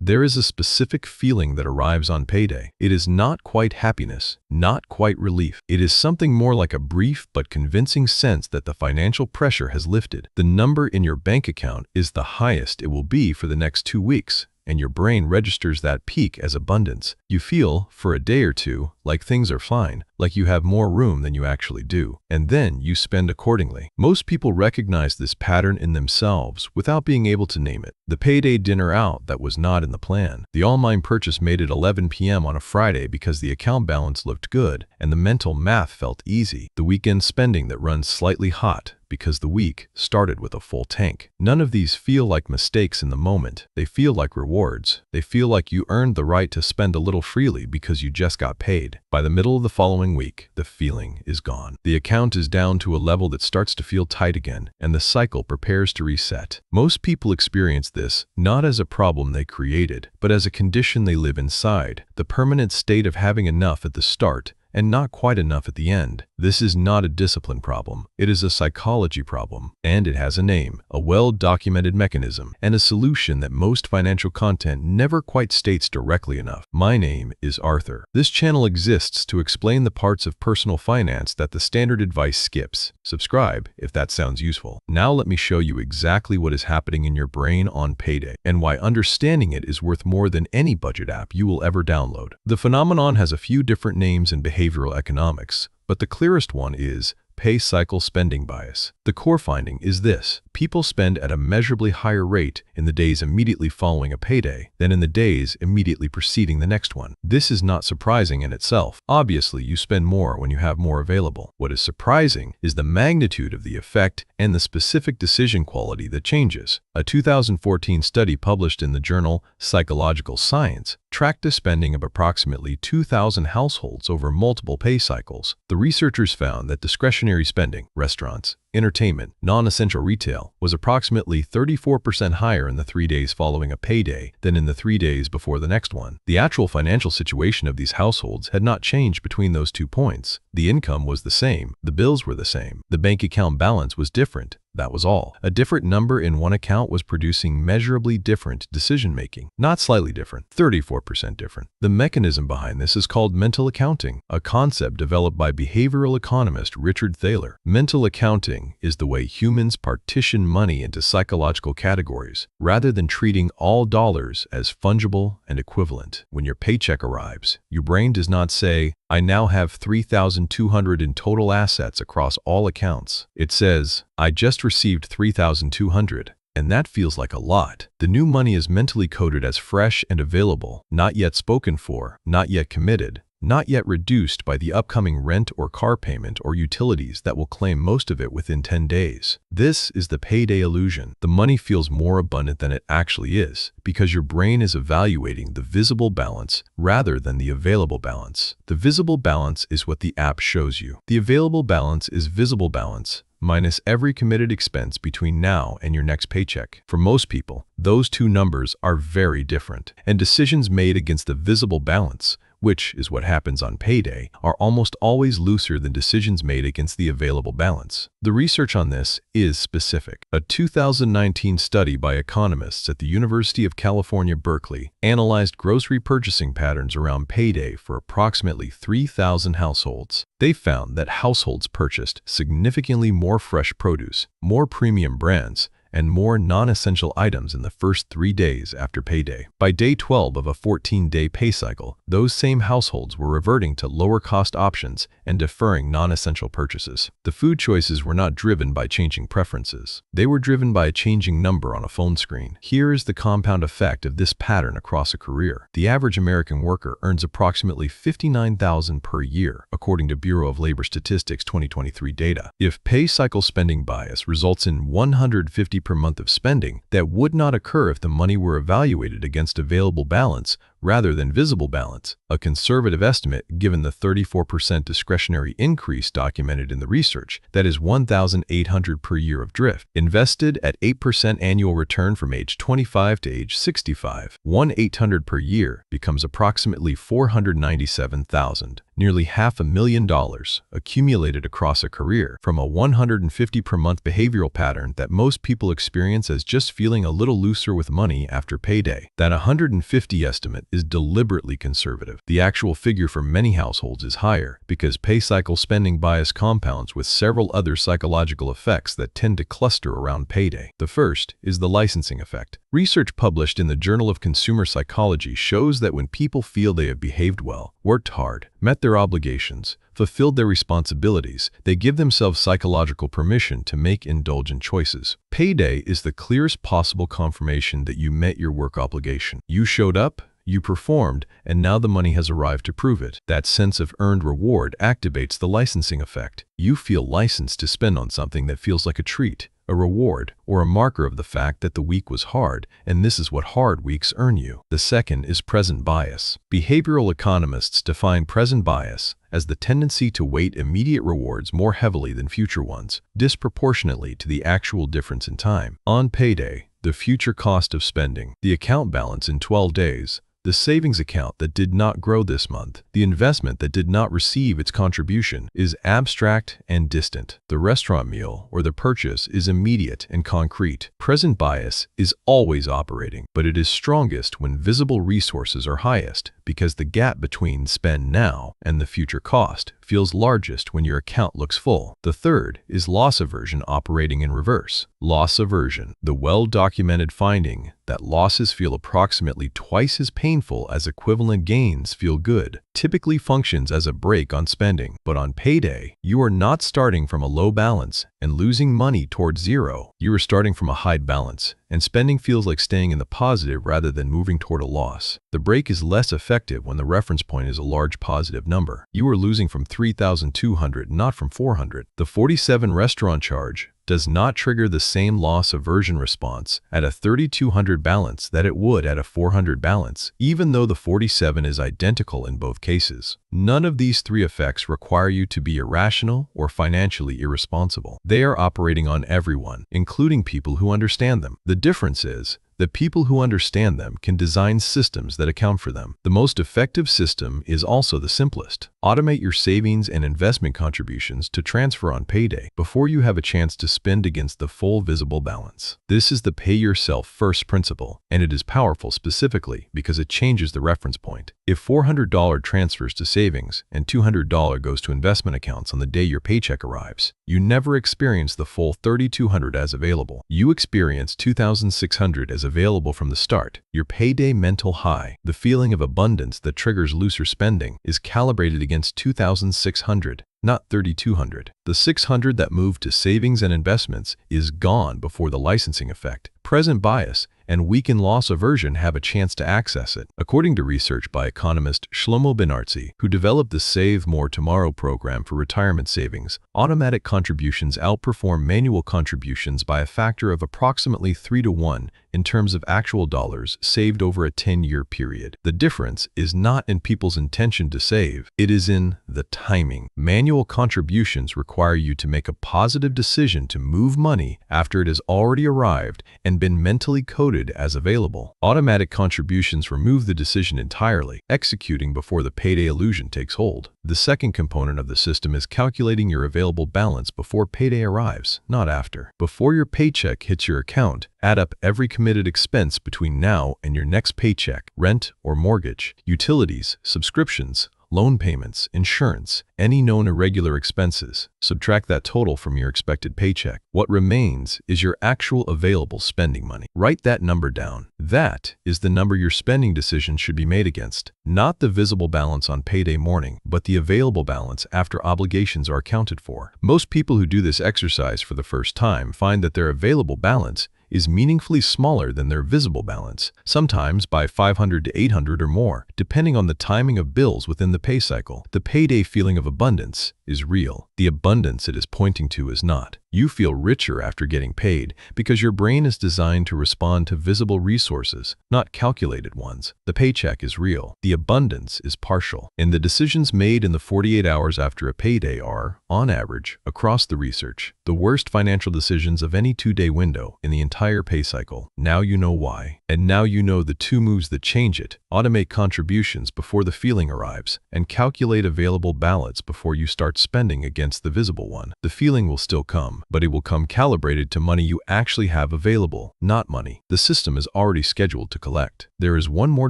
There is a specific feeling that arrives on payday. It is not quite happiness, not quite relief. It is something more like a brief but convincing sense that the financial pressure has lifted. The number in your bank account is the highest it will be for the next 2 weeks, and your brain registers that peak as abundance. You feel, for a day or two, like things are fine, like you have more room than you actually do, and then you spend accordingly. Most people recognize this pattern in themselves without being able to name it. The payday dinner out that was not in the plan. The online purchase made at 11 p.m. on a Friday because the account balance looked good and the mental math felt easy. The weekend spending that runs slightly hot because the week started with a full tank. None of these feel like mistakes in the moment. They feel like rewards. They feel like you earned the right to spend a little freely because you just got paid. By the middle of the following week, the feeling is gone. The account is down to a level that starts to feel tight again, and the cycle prepares to reset. Most people experience this not as a problem they created, but as a condition they live inside, the permanent state of having enough at the start and not quite enough at the end. This is not a discipline problem. It is a psychology problem, and it has a name, a well-documented mechanism, and a solution that most financial content never quite states directly enough. My name is Arthur. This channel exists to explain the parts of personal finance that the standard advice skips. Subscribe if that sounds useful. Now let me show you exactly what is happening in your brain on payday, and why understanding it is worth more than any budget app you will ever download. The phenomenon has a few different names in behavioral economics, but the clearest one is pay cycle spending bias. The core finding is this: people spend at a measurably higher rate in the days immediately following a payday than in the days immediately preceding the next one. This is not surprising in itself. Obviously, you spend more when you have more available. What is surprising is the magnitude of the effect and the specific decision quality that changes. A 2014 study published in the journal Psychological Science tracked the spending of approximately 2,000 households over multiple pay cycles. The researchers found that discretionary spending, restaurants, entertainment, non-essential retail, was approximately 34% higher in the 3 days following a payday than in the 3 days before the next one. The actual financial situation of these households had not changed between those 2 points. The income was the same, the bills were the same, the bank account balance was different. That was all. A different number in one account was producing measurably different decision-making. Not slightly different, 34% different. The mechanism behind this is called mental accounting, a concept developed by behavioral economist Richard Thaler. Mental accounting is the way humans partition money into psychological categories, rather than treating all dollars as fungible and equivalent. When your paycheck arrives, your brain does not say, "I now have 3,200 in total assets across all accounts." It says, "I just received 3,200. And that feels like a lot." The new money is mentally coded as fresh and available, not yet spoken for, not yet committed, not yet reduced by the upcoming rent or car payment or utilities that will claim most of it within 10 days. This is the payday illusion. The money feels more abundant than it actually is, because your brain is evaluating the visible balance rather than the available balance. The visible balance is what the app shows you. The available balance is visible balance minus every committed expense between now and your next paycheck. For most people, those two numbers are very different, and decisions made against the visible balance, which is what happens on payday, are almost always looser than decisions made against the available balance. The research on this is specific. A 2019 study by economists at the University of California, Berkeley, analyzed grocery purchasing patterns around payday for approximately 3,000 households. They found that households purchased significantly more fresh produce, more premium brands, and more non-essential items in the first 3 days after payday. By day 12 of a 14-day pay cycle, those same households were reverting to lower-cost options and deferring non-essential purchases. The food choices were not driven by changing preferences. They were driven by a changing number on a phone screen. Here is the compound effect of this pattern across a career. The average American worker earns approximately $59,000 per year, according to Bureau of Labor Statistics 2023 data. If pay cycle spending bias results in $150 per month of spending that would not occur if the money were evaluated against available balance rather than visible balance, a conservative estimate given the 34% discretionary increase documented in the research, that is $1,800 per year of drift. Invested at 8% annual return from age 25 to age 65, $1,800 per year becomes approximately $497,000, nearly $500,000 accumulated across a career from a $150 per month behavioral pattern that most people experience as just feeling a little looser with money after payday. That 150 estimate is deliberately conservative. The actual figure for many households is higher because pay cycle spending bias compounds with several other psychological effects that tend to cluster around payday. The first is the licensing effect. Research published in the Journal of Consumer Psychology shows that when people feel they have behaved well, worked hard, met their obligations, fulfilled their responsibilities, they give themselves psychological permission to make indulgent choices. Payday is the clearest possible confirmation that you met your work obligation. You showed up, you performed, and now the money has arrived to prove it. That sense of earned reward activates the licensing effect. You feel licensed to spend on something that feels like a treat, a reward, or a marker of the fact that the week was hard, and this is what hard weeks earn you. The second is present bias. Behavioral economists define present bias as the tendency to weight immediate rewards more heavily than future ones, disproportionately to the actual difference in time. On payday, the future cost of spending, the account balance in 12 days, the savings account that did not grow this month, the investment that did not receive its contribution, is abstract and distant. The restaurant meal or the purchase is immediate and concrete. Present bias is always operating, but it is strongest when visible resources are highest because the gap between spend now and the future cost feels largest when your account looks full. The third is loss aversion operating in reverse. Loss aversion, the well-documented finding that losses feel approximately twice as painful as equivalent gains feel good, typically functions as a brake on spending. But on payday, you are not starting from a low balance and losing money towards zero. You are starting from a high balance, and spending feels like staying in the positive rather than moving toward a loss. The brake is less effective when the reference point is a large positive number. You are losing from $3,200, not from $400. The 47 restaurant charge does not trigger the same loss aversion response at a $3,200 balance that it would at a $400 balance, even though the 47 is identical in both cases. None of these three effects require you to be irrational or financially irresponsible. They are operating on everyone, including people who understand them. The difference is that people who understand them can design systems that account for them. The most effective system is also the simplest. Automate your savings and investment contributions to transfer on payday before you have a chance to spend against the full visible balance. This is the pay yourself first principle, and it is powerful specifically because it changes the reference point. If $400 transfers to savings and $200 goes to investment accounts on the day your paycheck arrives, you never experience the full $3,200 as available. You experience $2,600 as available from the start. Your payday mental high, the feeling of abundance that triggers looser spending, is calibrated against $2,600, not $3,200. The $600 that moved to savings and investments is gone before the licensing effect. Present bias and weakened loss aversion have a chance to access it. According to research by economist Shlomo Ben-Artzi, who developed the Save More Tomorrow program for retirement savings, automatic contributions outperform manual contributions by a factor of approximately 3 to 1 in terms of actual dollars saved over a 10-year period. The difference is not in people's intention to save, it is in the timing. Manual contributions require you to make a positive decision to move money after it has already arrived and been mentally coded as available. Automatic contributions remove the decision entirely, executing before the payday illusion takes hold. The second component of the system is calculating your available balance before payday arrives, not after. Before your paycheck hits your account, add up every committed expense between now and your next paycheck: rent or mortgage, utilities, subscriptions, loan payments, insurance, any known irregular expenses. Subtract that total from your expected paycheck. What remains is your actual available spending money. Write that number down. That is the number your spending decision should be made against. Not the visible balance on payday morning, but the available balance after obligations are accounted for. Most people who do this exercise for the first time find that their available balance is meaningfully smaller than their visible balance, sometimes by $500 to $800 or more, depending on the timing of bills within the pay cycle. The payday feeling of abundance is real. The abundance it is pointing to is not. You feel richer after getting paid because your brain is designed to respond to visible resources, not calculated ones. The paycheck is real. The abundance is partial. And the decisions made in the 48 hours after a payday are, on average, across the research, the worst financial decisions of any 2-day window in the entire pay cycle. Now you know why. And now you know the 2 moves that change it. Automate contributions before the feeling arrives, and calculate available balance before you start spending against the visible one. The feeling will still come, but it will come calibrated to money you actually have available, not money the system is already scheduled to collect. There is one more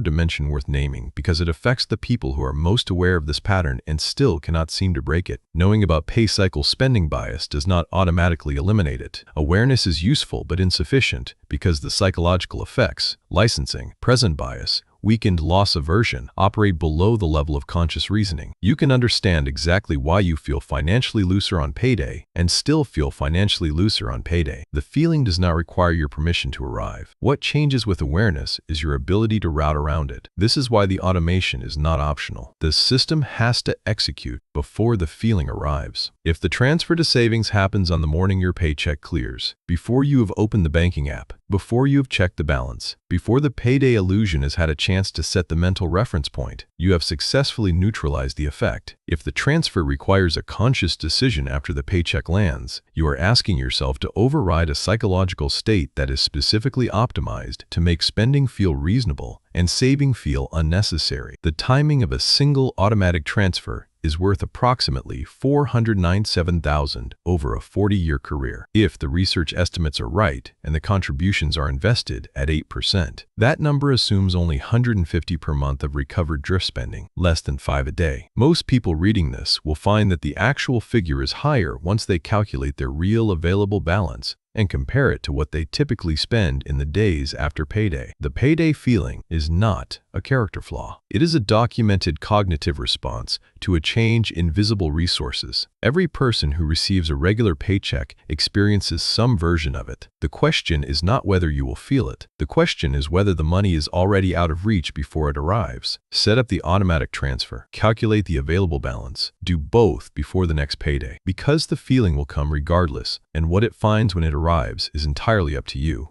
dimension worth naming because it affects the people who are most aware of this pattern and still cannot seem to break it. Knowing about pay cycle spending bias does not automatically eliminate it. Awareness is useful but insufficient because the psychological effects, licensing, present bias, weakened loss aversion, operate below the level of conscious reasoning. You can understand exactly why you feel financially looser on payday and still feel financially looser on payday. The feeling does not require your permission to arrive. What changes with awareness is your ability to route around it. This is why the automation is not optional. The system has to execute before the feeling arrives. If the transfer to savings happens on the morning your paycheck clears, before you have opened the banking app, before you have checked the balance, before the payday illusion has had a chance to set the mental reference point, you have successfully neutralized the effect. If the transfer requires a conscious decision after the paycheck lands, you are asking yourself to override a psychological state that is specifically optimized to make spending feel reasonable and saving feel unnecessary. The timing of a single automatic transfer is worth approximately $497,000 over a 40-year career. If the research estimates are right and the contributions are invested at 8%, that number assumes only $150 per month of recovered drift spending, less than $5 a day. Most people reading this will find that the actual figure is higher once they calculate their real available balance and compare it to what they typically spend in the days after payday. The payday feeling is not a character flaw. It is a documented cognitive response to a change in visible resources. Every person who receives a regular paycheck experiences some version of it. The question is not whether you will feel it. The question is whether the money is already out of reach before it arrives. Set up the automatic transfer. Calculate the available balance. Do both before the next payday. Because the feeling will come regardless, and what it finds when it arrives is entirely up to you.